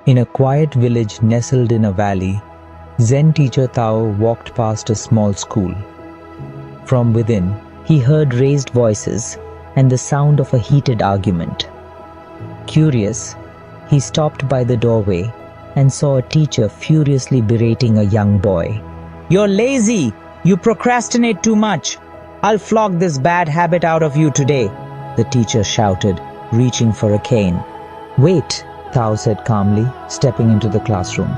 In a quiet village nestled in a valley, Zen Teacher Tao walked past a small school. From within, he heard raised voices and the sound of a heated argument. Curious, he stopped by the doorway and saw a teacher furiously berating a young boy. "You're lazy! You procrastinate too much! I'll flog this bad habit out of you today," the teacher shouted, reaching for a cane. "Wait," Tao said calmly, stepping into the classroom.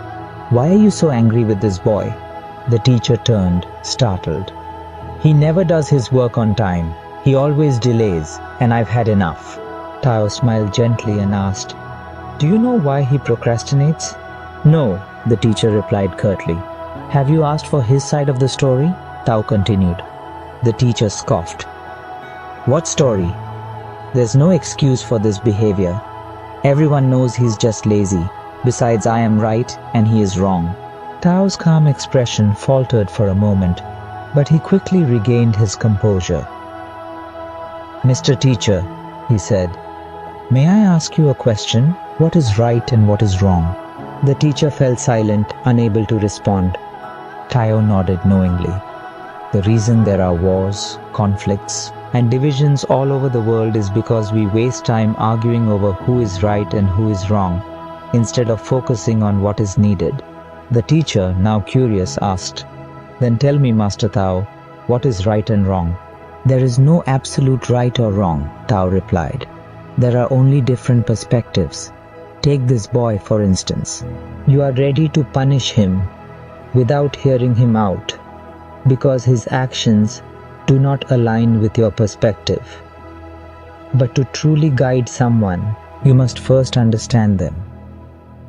"Why are you so angry with this boy?" The teacher turned, startled. "He never does his work on time. He always delays, and I've had enough." Tao smiled gently and asked, "Do you know why he procrastinates?" "No," the teacher replied curtly. "Have you asked for his side of the story?" Tao continued. The teacher scoffed. "What story? There's no excuse for this behavior. Everyone knows he's just lazy. Besides, I am right and he is wrong." Tao's calm expression faltered for a moment, but he quickly regained his composure. "Mr. Teacher," he said, "may I ask you a question? What is right and what is wrong?" The teacher fell silent, unable to respond. Tao nodded knowingly. The reason there are wars, conflicts, and divisions all over the world is because we waste time arguing over who is right and who is wrong, instead of focusing on what is needed. The teacher, now curious, asked, "Then tell me, Master Tao, what is right and wrong?" "There is no absolute right or wrong," Tao replied. "There are only different perspectives. Take this boy, for instance. You are ready to punish him without hearing him out, because his actions do not align with your perspective. But to truly guide someone, you must first understand them.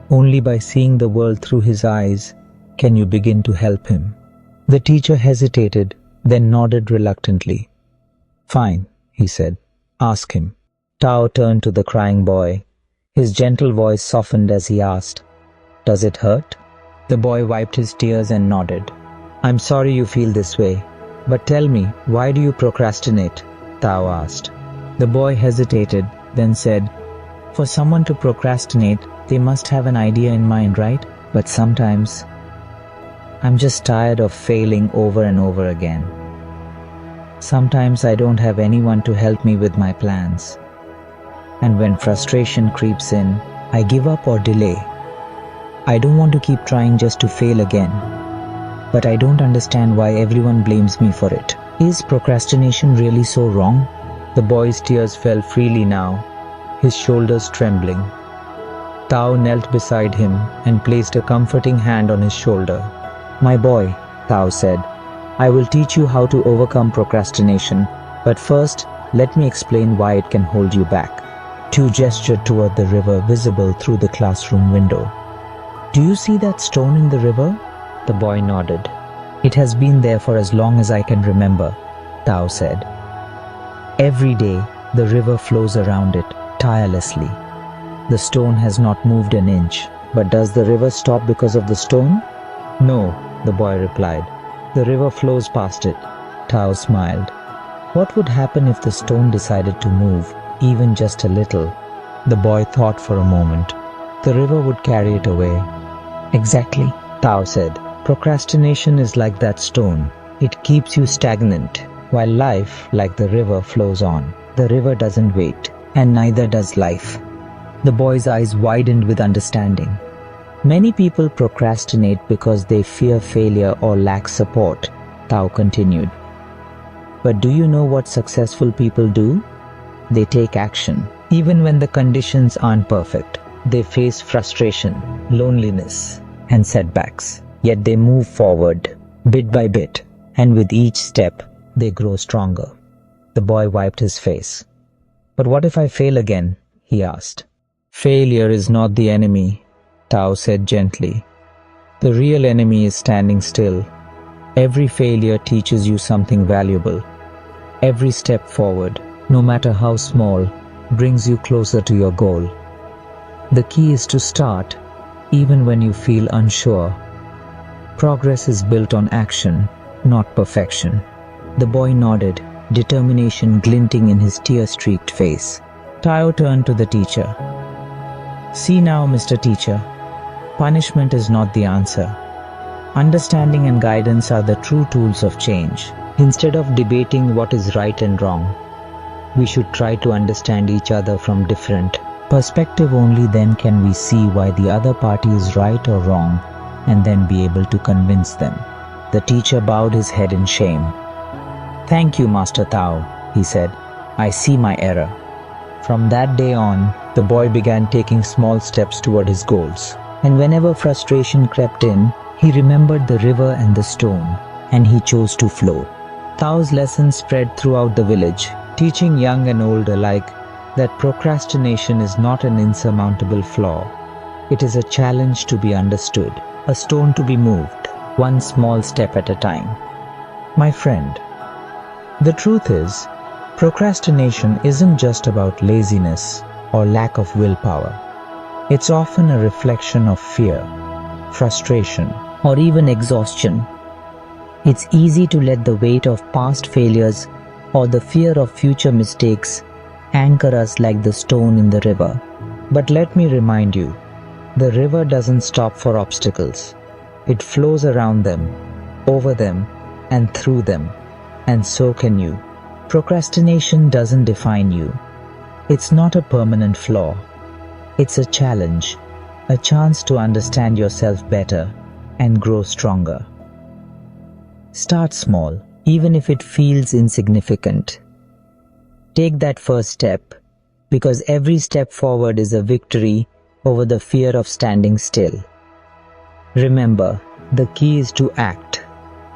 Only by seeing the world through his eyes can you begin to help him." The teacher hesitated, then nodded reluctantly. "Fine," he said. "Ask him." Tao turned to the crying boy. His gentle voice softened as he asked, "Does it hurt?" The boy wiped his tears and nodded. "I'm sorry you feel this way, but tell me, why do you procrastinate?" Tao asked. The boy hesitated, then said, "For someone to procrastinate, they must have an idea in mind, right? But sometimes I'm just tired of failing over and over again. Sometimes I don't have anyone to help me with my plans. And when frustration creeps in, I give up or delay. I don't want to keep trying just to fail again. But I don't understand why everyone blames me for it. Is procrastination really so wrong?" The boy's tears fell freely now, his shoulders trembling. Tao knelt beside him and placed a comforting hand on his shoulder. "My boy," Tao said, "I will teach you how to overcome procrastination, but first, let me explain why it can hold you back." Two gestured toward the river visible through the classroom window. "Do you see that stone in the river?" The boy nodded. "It has been there for as long as I can remember," Tao said. "Every day, the river flows around it, tirelessly. The stone has not moved an inch. But does the river stop because of the stone?" "No," the boy replied. "The river flows past it." Tao smiled. "What would happen if the stone decided to move, even just a little?" The boy thought for a moment. "The river would carry it away." "Exactly," Tao said. "Procrastination is like that stone. It keeps you stagnant, while life, like the river, flows on. The river doesn't wait, and neither does life." The boy's eyes widened with understanding. "Many people procrastinate because they fear failure or lack support," Tao continued. "But do you know what successful people do? They take action. Even when the conditions aren't perfect, they face frustration, loneliness, and setbacks. Yet they move forward, bit by bit, and with each step, they grow stronger." The boy wiped his face. "But what if I fail again?" he asked. "Failure is not the enemy," Tao said gently. "The real enemy is standing still. Every failure teaches you something valuable. Every step forward, no matter how small, brings you closer to your goal. The key is to start, even when you feel unsure. Progress is built on action, not perfection." The boy nodded, determination glinting in his tear-streaked face. Tao turned to the teacher. "See now, Mr. Teacher, Punishment is not the answer. Understanding and guidance are the true tools of change. Instead of debating what is right and wrong, we should try to understand each other from different perspectives. Only then can we see why the other party is right or wrong, and then be able to convince them. The teacher bowed his head in shame. "Thank you, Master Tao," he said. "I see my error." From that day on, the boy began taking small steps toward his goals. And whenever frustration crept in, he remembered the river and the stone, and he chose to flow. Tao's lessons spread throughout the village, teaching young and old alike that procrastination is not an insurmountable flaw. It is a challenge to be understood, a stone to be moved, one small step at a time. My friend, the truth is, procrastination isn't just about laziness or lack of willpower. It's often a reflection of fear, frustration, or even exhaustion. It's easy to let the weight of past failures or the fear of future mistakes anchor us like the stone in the river. But let me remind you, the river doesn't stop for obstacles. It flows around them, over them, and through them. And so can you. Procrastination doesn't define you. It's not a permanent flaw. It's a challenge, a chance to understand yourself better and grow stronger. Start small, even if it feels insignificant. Take that first step, because every step forward is a victory over the fear of standing still. Remember, the key is to act,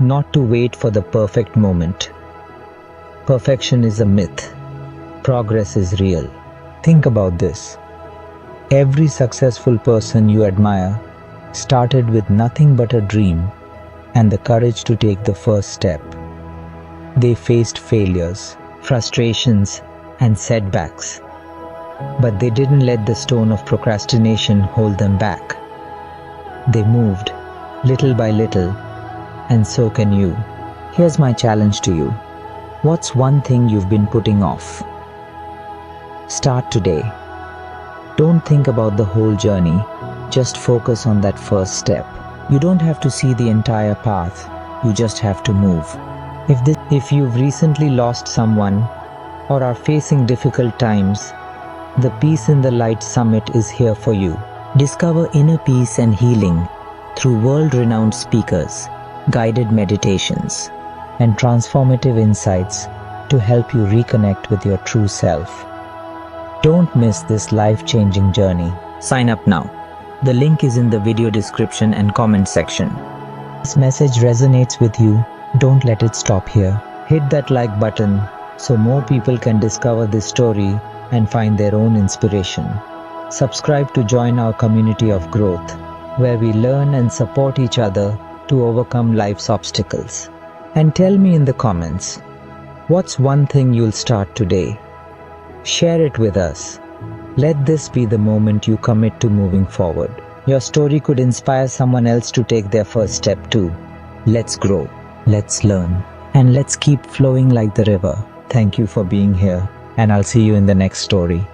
not to wait for the perfect moment. Perfection is a myth. Progress is real. Think about this. Every successful person you admire started with nothing but a dream and the courage to take the first step. They faced failures, frustrations, and setbacks, but they didn't let the stone of procrastination hold them back. They moved, little by little, and so can you. Here's my challenge to you. What's one thing you've been putting off? Start today. Don't think about the whole journey. Just focus on that first step. You don't have to see the entire path. You just have to move. If you've recently lost someone or are facing difficult times, the Peace in the Light Summit is here for you. Discover inner peace and healing through world-renowned speakers, guided meditations, and transformative insights to help you reconnect with your true self. Don't miss this life-changing journey. Sign up now. The link is in the video description and comment section. If this message resonates with you, don't let it stop here. Hit that like button so more people can discover this story and find their own inspiration. Subscribe to join our community of growth, where we learn and support each other to overcome life's obstacles. And tell me in the comments, what's one thing you'll start today? Share it with us. Let this be the moment you commit to moving forward. Your story could inspire someone else to take their first step too. Let's grow, let's learn, and let's keep flowing like the river. Thank you for being here, and I'll see you in the next story.